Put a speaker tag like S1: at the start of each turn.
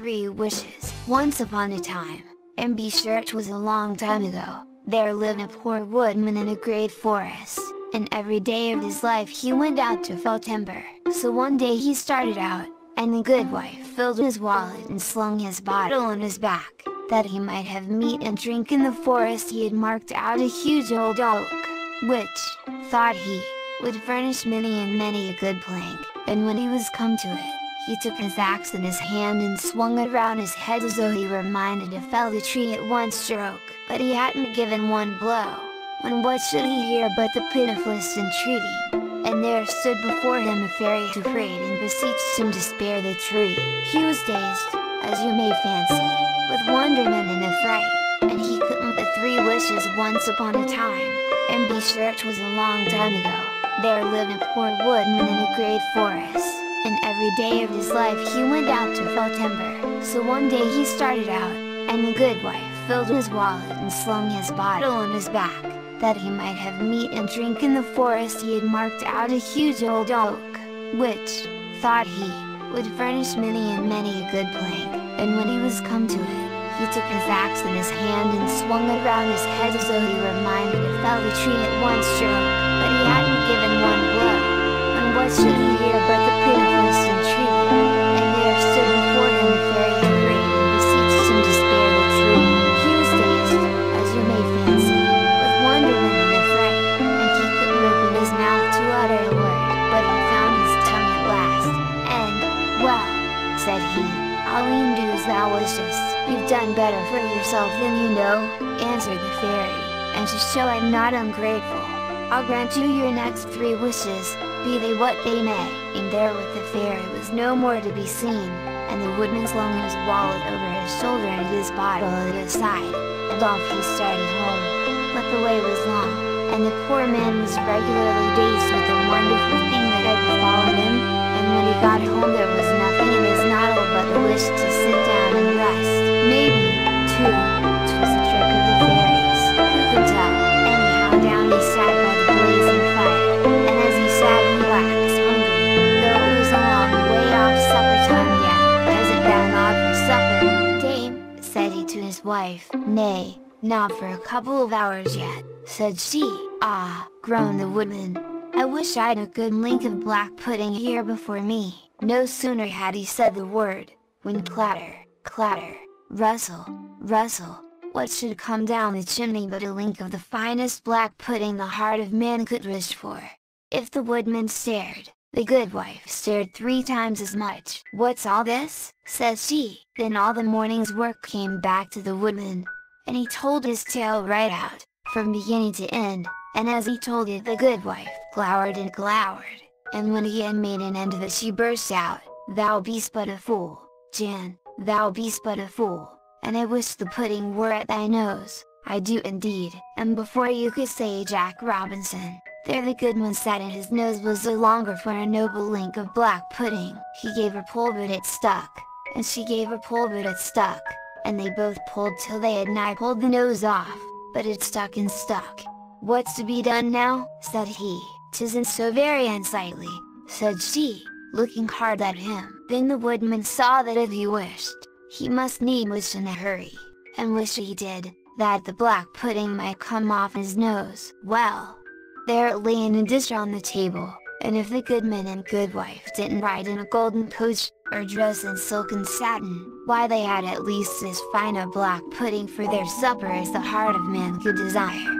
S1: 3 wishes. Once upon a time, and be sure it was a long time ago, there lived a poor woodman in a great forest, and every day of his life he went out to fell timber. So one day he started out, and the good wife filled his wallet and slung his bottle on his back, that he might have meat and drink. In the forest he had marked out a huge old oak, which, thought he, would furnish many and many a good plank, and when he was come to it, he took his axe in his hand and swung it round his head as though he were minded to fell the tree at one stroke. But he hadn't given one blow, when what should he hear but the pitifullest entreaty? And there stood before him a fairy who prayed and beseeched him to spare the tree. He was dazed, as you may fancy, with wonderment and affright, and he couldn't the 3 wishes. Once upon a time, and be sure it was a long time ago, there lived a poor woodman in a great forest, and every day of his life he went out to fell timber. So one day he started out, and the good wife filled his wallet and slung his bottle on his back, that he might have meat and drink. In the forest he had marked out a huge old oak, which, thought he, would furnish many and many a good plank, and when he was come to it, he took his axe in his hand and swung it round his head as though he were minded to fell the tree at one stroke, but he hadn't given one blow, and what should he hear but the pitifullest entreaty? And there stood before him a fairy who prayed and beseeched him to spare the tree. He was dazed, as you may fancy, with wonderment and affright, and he couldn't open his mouth to utter a word, but he found his tongue at last, and, well, said he, I'll e'en do as thou wishest. You've done better for yourself than you know, answered the fairy, and to show I'm not ungrateful, I'll grant you your next 3 wishes, be they what they may. And there with the fairy was no more to be seen, and the woodman slung his wallet over his shoulder and his bottle at his side, and off he started home. But the way was long, and the poor man was regularly dazed with the wonderful thing that had befallen him, and when he got home there was nothing in his noddle but the wish to sit down and rest. Maybe, too, 'twas a trick of the fairies, who could tell? Anyhow down he sat by the blazing fire, and as he sat he waxed hungry, though it was a long way off supper time yet. Hasn't thou naught for supper, dame? Said he to his wife. Nay, not for a couple of hours yet, said she. Ah, groaned the woodman, I wish I'd a good link of black pudding here before me. No sooner had he said the word, when clatter, clatter, rustle, rustle, what should come down the chimney but a link of the finest black pudding the heart of man could wish for. If the woodman stared, the good wife stared 3 times as much. What's all this? Says she. Then all the morning's work came back to the woodman, and he told his tale right out, from beginning to end, and as he told it the good wife glowered and glowered, and when he had made an end of it she burst out, Thou beest but a fool, Jan, thou beest but a fool, and I wish the pudding were at thy nose, I do indeed. And before you could say Jack Robinson, there the goodman sat and his nose was the longer for a noble link of black pudding. He gave her pull but it stuck, and she gave her pull but it stuck, and they both pulled till they had nigh pulled the nose off, but it stuck and stuck. What's to be done now? Said he. 'Tisn't so very unsightly, said she, looking hard at him. Then the woodman saw that if he wished, he must need wish in a hurry, and wish he did, that the black pudding might come off his nose. Well, there it lay in a dish on the table, and if the goodman and good wife didn't ride in a golden coach, or dress in silk and satin, why they had at least as fine a black pudding for their supper as the heart of man could desire.